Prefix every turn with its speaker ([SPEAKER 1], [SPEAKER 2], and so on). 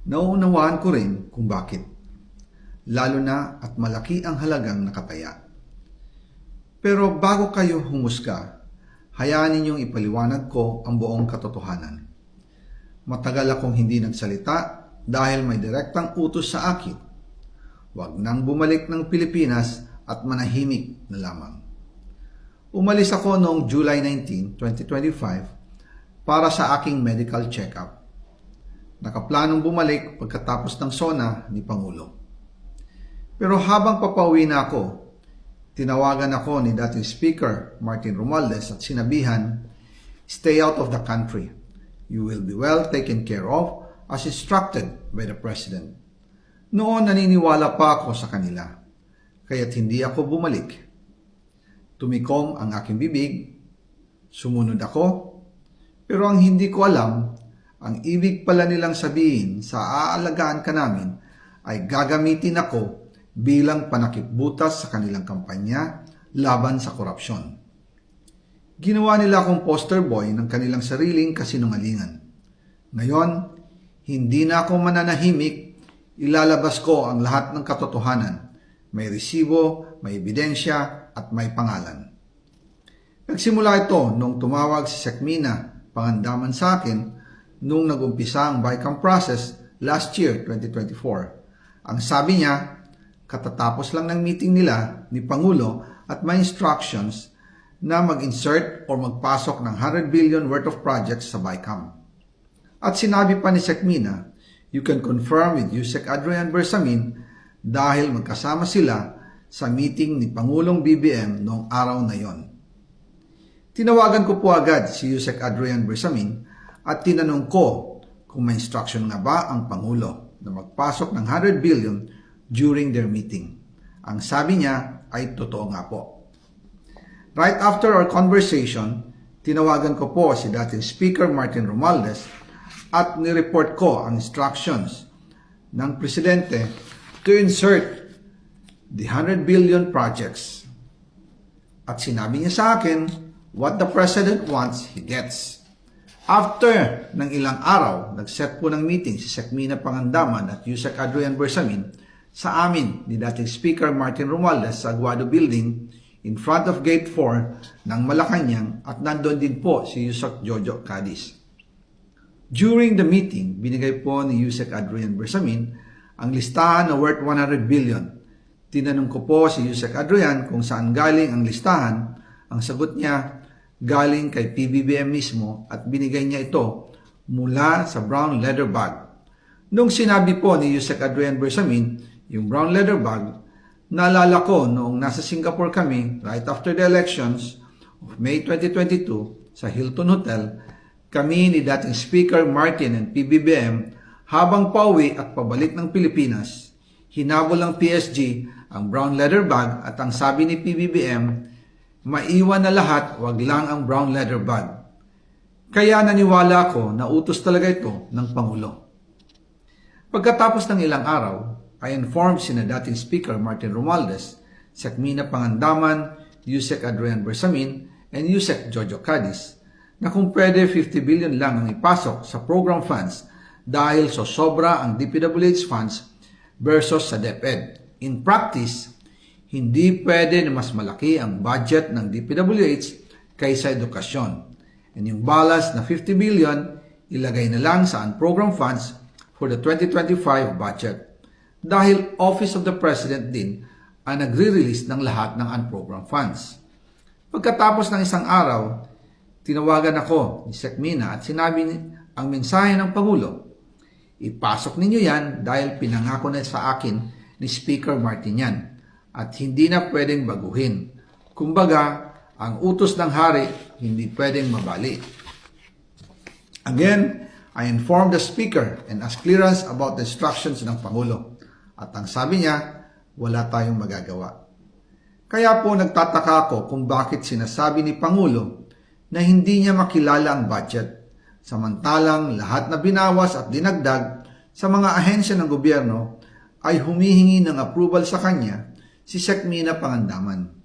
[SPEAKER 1] Nauunawaan ko rin kung bakit. Lalo na at malaki ang halagang nakataya. Pero bago kayo humusga, hayaan ninyong ipaliwanag ko ang buong katotohanan. Matagal akong hindi nagsalita dahil may direktang utos sa akin. Huwag nang bumalik ng Pilipinas at manahimik na lamang. Umalis ako noong July 19, 2025 para sa aking medical check-up. Nakaplanong bumalik pagkatapos ng SONA ni Pangulo. Pero habang papauwi na ako, tinawagan ako ni dating Speaker Martin Romualdez at sinabihan, "Stay out of the country. You will be well taken care of as instructed by the President." Noon naniniwala pa ako sa kanila, kaya't hindi ako bumalik. Tumikom ang aking bibig, sumunod ako, pero ang hindi ko alam, ang ibig pala nilang sabihin sa aalagaan ka namin ay gagamitin ako bilang panakipbutas sa kanilang kampanya laban sa korupsyon. Ginawa nila akong poster boy ng kanilang sariling kasinungalingan. Ngayon, hindi na ako mananahimik, ilalabas ko ang lahat ng katotohanan. May resibo, may ebidensya, at may pangalan. Nagsimula ito nung tumawag si Sekmina Pangandaman sa akin nung nagumpisa ang BICAM process last year, 2024. Ang sabi niya, katatapos lang ng meeting nila ni Pangulo at may instructions na mag-insert o magpasok ng 100 billion worth of projects sa BICAM. At sinabi pa ni Sekmina, "You can confirm with Yusek Adrian Bersamin dahil magkasama sila sa meeting ni Pangulong BBM noong araw na yon." Tinawagan ko po agad si Yusek Adrian Bersamin at tinanong ko kung may instruction nga ba ang Pangulo na magpasok ng 100 billion during their meeting. Ang sabi niya ay totoo nga po. Right after our conversation, tinawagan ko po si dating Speaker Martin Romualdez at nireport ko ang instructions ng Presidente to insert the 100 billion projects. At sinabi niya sa akin, what the President wants, he gets. After ng ilang araw, nag-set po ng meeting si Sekmina Pangandaman at Yusek Adrian Bersamin sa amin ni dating Speaker Martin Romualdez sa Aguado Building in front of Gate 4 ng Malacanang at nandun din po si Yusek Jojo Cadiz. During the meeting, binigay po ni Yusek Adrian Bersamin ang listahan na worth 100 billion. Tinanong ko po si Yusek Adrian kung saan galing ang listahan. Ang sagot niya, galing kay PBBM mismo at binigay niya ito mula sa brown leather bag. Nung sinabi po ni Yusek Adrian Bersamin, yung brown leather bag, naalala ko noong nasa Singapore kami right after the elections of May 2022 sa Hilton Hotel, kami ni dating Speaker Martin and PBBM habang pauwi at pabalik ng Pilipinas, hinabol ng PSG ang brown leather bag at ang sabi ni PBBM, maiwan na lahat, wag lang ang brown leather bag. Kaya naniwala ko na utos talaga ito ng Pangulo. Pagkatapos ng ilang araw, I informed sina dating Speaker Martin Romualdez, Sekmina Pangandaman, Yusek Adrian Bersamin, and Yusek Jojo Cadiz na kung pwede 50 billion lang ang ipasok sa program funds dahil sobra ang DPWH funds versus sa DepEd. In practice, hindi pwede na mas malaki ang budget ng DPWH kaysa edukasyon. And yung balance na 50 billion, ilagay na lang sa program funds for the 2025 budget. Dahil Office of the President din ang nagre-release ng lahat ng unprogrammed funds. Pagkatapos ng isang araw, tinawagan ako ni Sekmina at sinabi ang mensahe ng Pangulo. Ipasok ninyo yan dahil pinangako na sa akin ni Speaker Martin yan at hindi na pwedeng baguhin. Kumbaga, ang utos ng hari hindi pwedeng mabali. Again, I informed the Speaker and asked clearance about the instructions ng Pangulo. At ang sabi niya, wala tayong magagawa. Kaya po nagtataka ako kung bakit sinasabi ni Pangulo na hindi niya makilala ang budget, samantalang lahat na binawas at dinagdag sa mga ahensya ng gobyerno ay humihingi ng approval sa kanya si Sekmina Pangandaman.